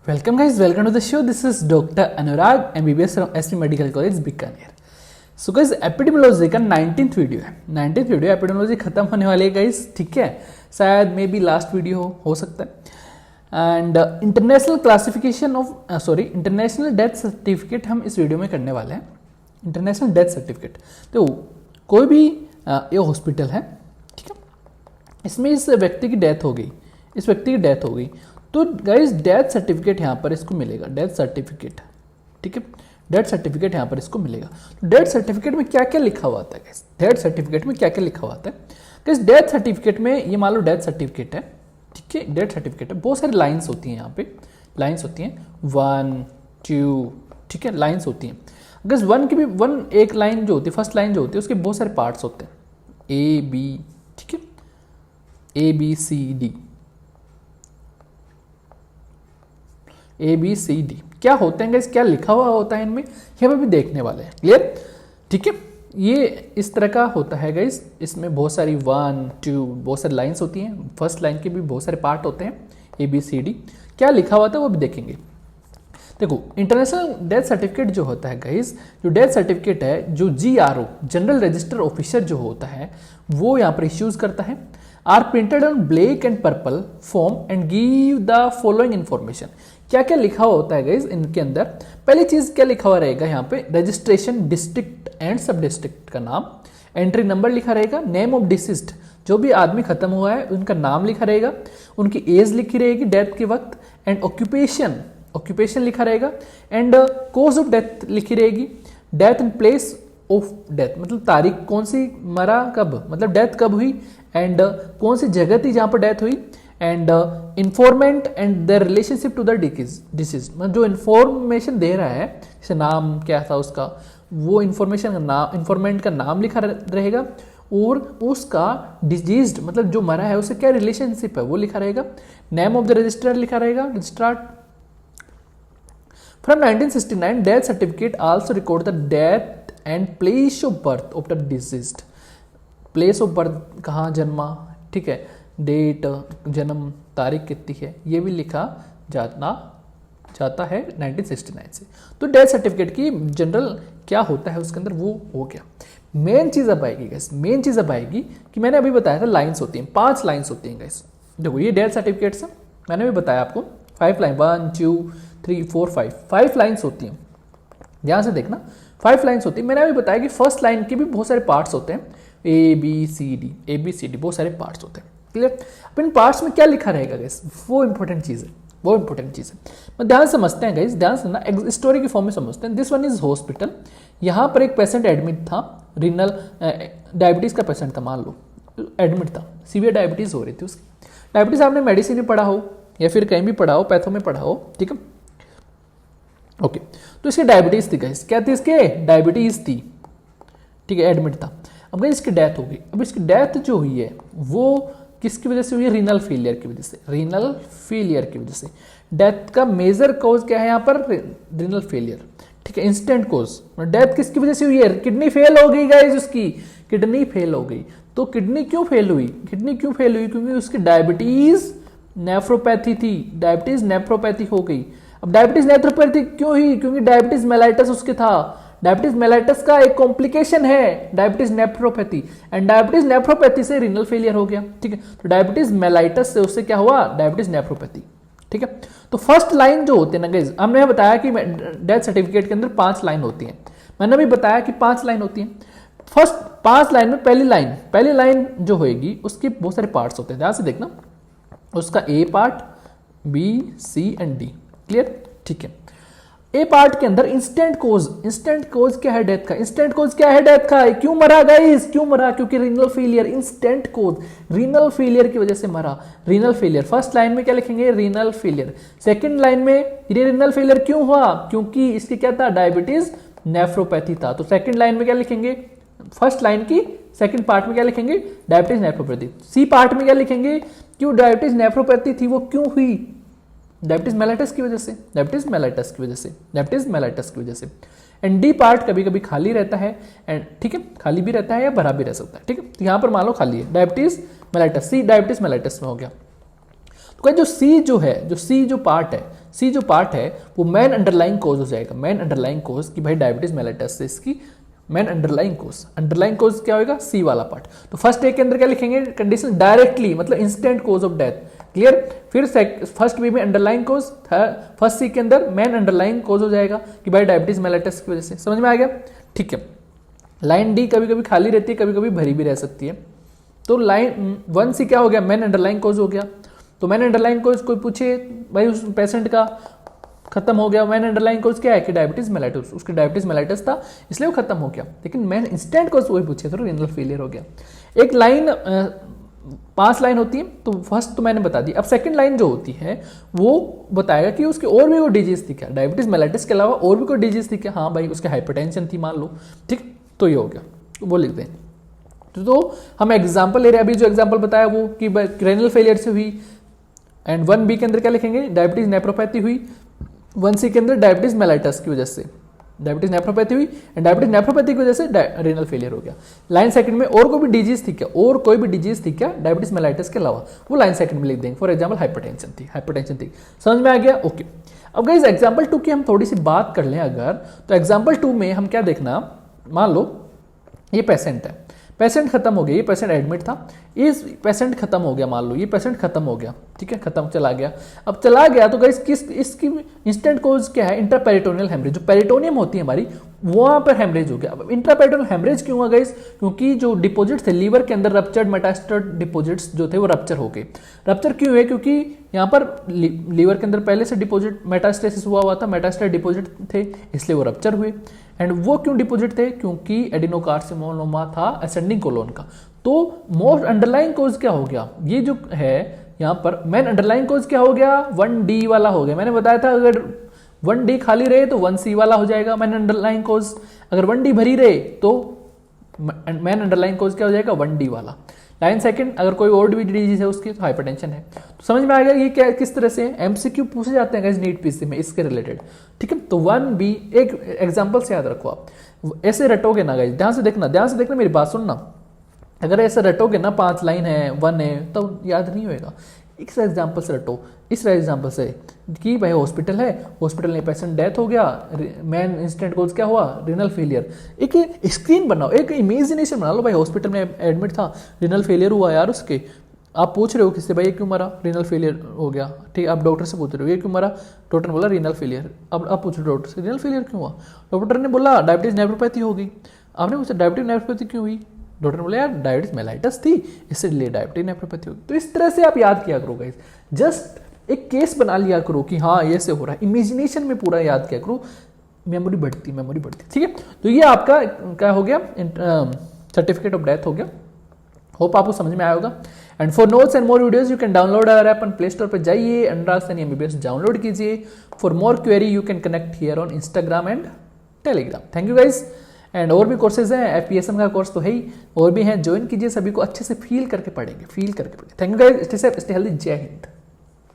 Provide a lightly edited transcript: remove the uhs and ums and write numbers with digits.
Welcome guys, welcome to the show. This is Dr. Anurag, MBBS from SP Medical College, Bikaner. So guys, epidemiology का 19th video है. 19th video epidemiology खत्म होने वाली है guys, ठीक है. शायद मे बी लास्ट वीडियो हो सकता है. And international classification of international death certificate हम इस वीडियो में करने वाले हैं. इंटरनेशनल डेथ सर्टिफिकेट तो कोई भी ये हॉस्पिटल है, ठीक है, इसमें इस व्यक्ति की डेथ हो गई, तो गाइस डेथ सर्टिफिकेट यहाँ पर इसको मिलेगा. डेथ सर्टिफिकेट, ठीक है, डेथ सर्टिफिकेट यहाँ पर इसको मिलेगा. तो डेथ सर्टिफिकेट में क्या क्या लिखा हुआ आता है गाइस? डेथ सर्टिफिकेट में क्या क्या लिखा हुआ आता है गाइस? डेथ सर्टिफिकेट में ये मान लो डेथ सर्टिफिकेट है, ठीक है, डेथ सर्टिफिकेट है. बहुत सारी लाइन्स होती हैं, यहाँ पे लाइन्स होती हैं 1, 2, ठीक है, लाइन्स होती हैं. गाइस वन की भी एक लाइन जो होती है, फर्स्ट लाइन जो होती है, उसके बहुत सारे पार्ट्स होते हैं, ए बी, ठीक है, ABCD, ABCD क्या होते हैं गाइस? क्या लिखा हुआ होता है इनमें, ये हम अभी देखने वाले हैं. क्लियर, ठीक है. ये इस तरह का होता है गाइस. इसमें बहुत सारी 1, 2 बहुत सारी लाइंस होती हैं. फर्स्ट लाइन के भी बहुत सारे पार्ट होते हैं, ABCD. क्या लिखा हुआ था वो भी देखेंगे. देखो, इंटरनेशनल डेथ सर्टिफिकेट जो होता है गाइस, जो डेथ सर्टिफिकेट है, जो GRO जनरल रजिस्टर ऑफिसर जो होता है, वो यहाँ पर इश्यूज करता है. Are printed on black and purple form and give the following information. क्या क्या लिखा हुआ होता है गाइस इनके अंदर? पहली चीज क्या लिखा हुआ रहेगा यहाँ पे? रजिस्ट्रेशन, डिस्ट्रिक्ट एंड सब डिस्ट्रिक्ट का नाम, एंट्री नंबर लिखा रहेगा, नेम ऑफ डिसीज्ड, जो भी आदमी खत्म हुआ है उनका नाम लिखा रहेगा, उनकी एज लिखी रहेगी डेथ के वक्त, एंड ऑक्यूपेशन लिखा रहेगा, एंड कॉज ऑफ डेथ लिखी रहेगी, death and place of death, मतलब तारीख कौन सी, मरा कब, मतलब डेथ कब हुई, एंड कौन सी जगह थी जहां पर डेथ हुई, and informant and the relationship to the deceased, मतलब जो इन्फॉर्मेशन दे रहा है, जैसे नाम क्या था उसका, वो इन्फॉर्मेंट का नाम लिखा रहेगा, और उसका डिजीज्ड मतलब जो मरा है उससे क्या रिलेशनशिप है वो लिखा रहेगा. नेम ऑफ द रजिस्ट्रार लिखा रहेगा, registrar. From 1969, death certificate also record the death and place of birth of the deceased. Place of birth कहाँ जन्मा, ठीक है, डेट, जन्म तारीख कितनी है, ये भी लिखा जाता है 1969 से. तो डेथ सर्टिफिकेट की जनरल क्या होता है उसके अंदर वो हो गया. मेन चीज अब आएगी गाइस, मेन चीज अब आएगी कि मैंने अभी बताया था लाइन्स होती हैं, 5 लाइन्स होती हैं गाइस. देखो ये डेथ सर्टिफिकेट से मैंने भी बताया आपको 5 लाइन, 1, 2, 3, 4, 5 लाइन्स होती हैं. ध्यान से देखना, 5 लाइन्स होती है. मैंने अभी बताया कि फर्स्ट लाइन के भी बहुत सारे पार्ट्स होते हैं, ABCD बहुत सारे पार्ट्स होते हैं. क्लियर. अब इन पार्ट्स में क्या लिखा रहेगा गाइस, वो इंपॉर्टेंट चीज है, मैं ध्यान समझते हैं गाइस, ध्यान से ना एक स्टोरी की फॉर्म में समझते हैं. This one is hospital. यहाँ पर एक पेशेंट एडमिट था, रीनल डायबिटीज का पेशेंट था, मान लो एडमिट था, सीवियर डायबिटीज हो रही थी उसकी. डायबिटीज आपने मेडिसिन में पढ़ा हो या फिर कहीं भी पढ़ा हो, पैथो में पढ़ा हो, ठीक है, ओके. तो इसकी डायबिटीज थी गाइस, क्या थी इसके? डायबिटीज थी, ठीक है, एडमिट था. अब गाइस इसकी डेथ हो गई. अब इसकी डेथ जो हुई है वो किसकी वजह से हुई है? रीनल फेलियर की वजह से. डेथ का मेजर कॉज क्या है यहाँ पर? रीनल फेलियर, ठीक है, इंस्टेंट कॉज. डेथ किसकी वजह से हुई है? किडनी फेल हो गई गाइस, उसकी किडनी फेल हो गई. तो किडनी क्यों फेल हुई? क्योंकि उसकी डायबिटीज नेफ्रोपैथी थी, डायबिटीज नेफ्रोपैथी हो गई. अब डायबिटीज नेफ्रोपैथी क्यों हुई? क्योंकि डायबिटीज मेलाइटस उसके था. डायबिटीज मेलाइटस का एक कॉम्प्लिकेशन है diabetes nephropathy, and diabetes nephropathy से रीनल फेलियर हो गया, ठीक है. तो डायबिटीज मेलाइटस से उससे क्या हुआ? डायबिटीज नेफ्रोपैथी, ठीक है. तो फर्स्ट लाइन जो होती है ना गाइस, हमने बताया कि डेथ सर्टिफिकेट के अंदर 5 लाइन होती है. मैंने भी बताया कि 5 लाइन होती है. फर्स्ट 5 लाइन में पहली लाइन जो होगी उसके बहुत सारे पार्ट्स होते हैं. ध्यान से देखना, उसका A part, B, C and D. Clear, ठीक है. ए पार्ट के अंदर इंस्टेंट कोज क्या है डेथ का? क्यों मरा गाइस, क्यों मरा? क्योंकि रीनल फेलियर. इंस्टेंट कोज रीनल फेलियर की वजह से मरा. रीनल फेलियर फर्स्ट लाइन में क्या लिखेंगे? Renal failure. सेकंड लाइन में ये रीनल फेलियर क्यों हुआ? क्योंकि इसके क्या था? डायबिटीज नेफ्रोपैथी था. तो सेकंड लाइन में क्या लिखेंगे? फर्स्ट लाइन की सेकंड पार्ट में क्या लिखेंगे? Diabetes nephropathy. सी पार्ट में क्या लिखेंगे? क्यों डायबिटीज नेफ्रोपैथी थी, वो क्यों हुई? डायबिटीज मेलाइटस की वजह से. एंड डी पार्ट कभी कभी खाली रहता है, एंड ठीक है, खाली भी रहता है या भरा भी रह सकता है, ठीक है. तो यहां पर मान लो खाली है, डायबिटीज मेलाइटस, सी डायबिटीज मेलाइटस में हो गया. तो जो सी जो है, सी जो पार्ट है वो मेन अंडरलाइंग कोज हो जाएगा। मेन अंडरलाइंग कोज कि भाई डायबिटीज मेलिटस से इसकी मेन अंडरलाइंग कोज क्या होगा, सी वाला पार्ट। तो फर्स्ट ए के अंदर क्या लिखेंगे, कंडीशन डायरेक्टली मतलब instant cause of death, clear. फिर फर्स्ट बी में अंडरलाइंग कोज, फर्स्ट सी के अंदर मेन अंडरलाइंग कोज हो जाएगा कि भाई डायबिटीज मेलिटस की वजह से। समझ में आ गया, ठीक है। लाइन डी कभी कभी खाली रहती है, कभी कभी भरी भी रह सकती है। तो लाइन 1 सी क्या हो गया, मेन अंडरलाइंग कोज हो गया। तो मैन अंडरलाइन कोज कोई पूछे भाई उस पेशेंट का खत्म हो गया, मैन अंडरलाइन कोज क्या है कि डायबिटीज मेलाइटस, उसकी डायबिटीज मेलाइटस था इसलिए वो खत्म हो गया। लेकिन मैन इंस्टेंट कोज वही पूछे तो रीनल फेलियर हो गया। एक लाइन 5 लाइन होती है, तो फर्स्ट तो मैंने बता दी। अब सेकंड लाइन जो होती है वो बताएगा कि उसकी और भी कोई डिजीज थी क्या, डायबिटीज मेलाइटिस के अलावा और भी कोई डिजीज थी क्या। हाँ भाई उसके हाइपरटेंशन थी मान लो, ठीक, तो ये हो गया, वो लिख दें। तो हम एग्जाम्पल ले रहे हैं, अभी जो एग्जाम्पल बताया वो कि रेनल फेलियर से हुई, एंड 1B के अंदर क्या लिखेंगे, डायबिटीज नेफ्रोपैथी हुई। 1C के अंदर डायबिटीज मेलाइटस की वजह से डायबिटीज नेफ्रोपैथी हुई, एंड डायबिटीज नेफ्रोपैथी की वजह से रेनल फेलियर हो गया। लाइन सेकंड में और कोई भी डिजीज थी क्या, और कोई भी डिजीज थी क्या डायबिटीज मेलाइटस के अलावा, वो लाइन सेकंड में लिख देंगे। फॉर एग्जाम्पल हाइपरटेंशन थी। समझ में आ गया, ओके। अब गाइस एग्जाम्पल 2 की हम थोड़ी सी बात कर लें अगर, तो एग्जाम्पल 2 में हम क्या देखना, मान लो ये पेशेंट है, पेशेंट खत्म हो गया, ये पेशेंट एडमिट था, इस पेशेंट खत्म हो गया, मान लो ये पेशेंट खत्म हो गया, ठीक है, खत्म चला गया। अब चला गया तो गाइस किस इसकी इंस्टेंट कोज क्या है, इंट्रापेरिटोनियल हेमरेज, जो पेरिटोनियम होती है हमारी वहां पर हेमरेज हो गया। अब इंट्रापेरिटोनियल हेमरेज क्यों हुआ गाइस, क्योंकि जो डिपॉजिट थे लीवर के अंदर रप्चर्ड मेटास्टर्ड डिपॉजिट्स जो थे वो रप्चर हो गए। रप्चर क्यों हुए, क्योंकि यहाँ पर लीवर के अंदर पहले से डिपॉजिट मेटास्टेसिस हुआ था, मेटास्टेट डिपॉजिट थे इसलिए वो रप्चर हुए। एंड वो क्यों डिपॉजिट थे, क्योंकि एडिनोकार्सिनोमा था असेंडिंग कोलोन का। तो मोस्ट अंडरलाइंग कोज क्या हो गया, ये जो है यहाँ पर मेन अंडरलाइंग कोज क्या हो गया, 1D वाला हो गया। मैंने बताया था अगर 1D खाली रहे तो 1C वाला हो जाएगा मेन अंडरलाइंग कोज, अगर 1D भरी रहे तो मेन अंडरलाइंग कोज क्या हो जाएगा, 1D वाला। लाइन सेकंड अगर कोई और भी डिजीज है उसकी तो हाइपरटेंशन है। तो समझ में आ गया ये क्या किस तरह से MCQ पूछे जाते हैं नीट पीसी में इसके रिलेटेड, ठीक है। तो 1B एक एग्जांपल से याद रखो आप, ऐसे रटोगे ना गाइस, ध्यान से देखना मेरी बात सुनना। अगर ऐसे रटोगे ना 5 लाइन है 1 है तो याद नहीं होएगा। इस एग्जाम्पल से रटो, इस एग्जाम्पल से कि भाई हॉस्पिटल है, हॉस्पिटल में पेशेंट डेथ हो गया, मेन इंस्टेंट कोज क्या हुआ, रीनल फेलियर। एक स्क्रीन बनाओ, एक इमेजिनेशन बना लो, भाई हॉस्पिटल में एडमिट था, रीनल फेलियर हुआ यार उसके। आप पूछ रहे हो किससे, भाई ये क्यों मरा, रीनल फेलियर हो गया, ठीक है। आप डॉक्टर से पूछ रहे हो ये क्यों मरा, डॉक्टर ने बोला रीनल फेलियर। अब आप पूछ रहे हो डॉक्टर से रीनल फेलियर क्यों हुआ, डॉक्टर ने बोला डायबिटीज नेफ्रोपैथी हो गई। आपने पूछा डायबिटीज नेफ्रोपैथी क्यों हुई, डॉक्टर ने बोला यार डायबिटीज मेलाइटस थी इसलिए डायबिटीज नेफ्रोपैथी होगी। तो इस तरह से आप याद किया करो गाइस, जस्ट एक केस बना लिया करो कि हाँ ये से हो रहा है, इमेजिनेशन में पूरा याद किया करो, मेमोरी बढ़ती, ठीक है। तो ये आपका क्या हो गया, सर्टिफिकेट ऑफ डेथ हो गया। होप आपको समझ में आया होगा। And for notes and more videos you can download our app on Play Store पर जाइए, अनुराग सैनी MBBS डाउनलोड कीजिए। For more query you can connect here on Instagram and Telegram. Thank you guys. And और भी courses हैं, FPSM का course तो है ही, और भी हैं, ज्वाइन कीजिए, सभी को अच्छे से फील करके पढ़ेंगे। Thank you guys, stay safe, stay healthy, जय हिंद।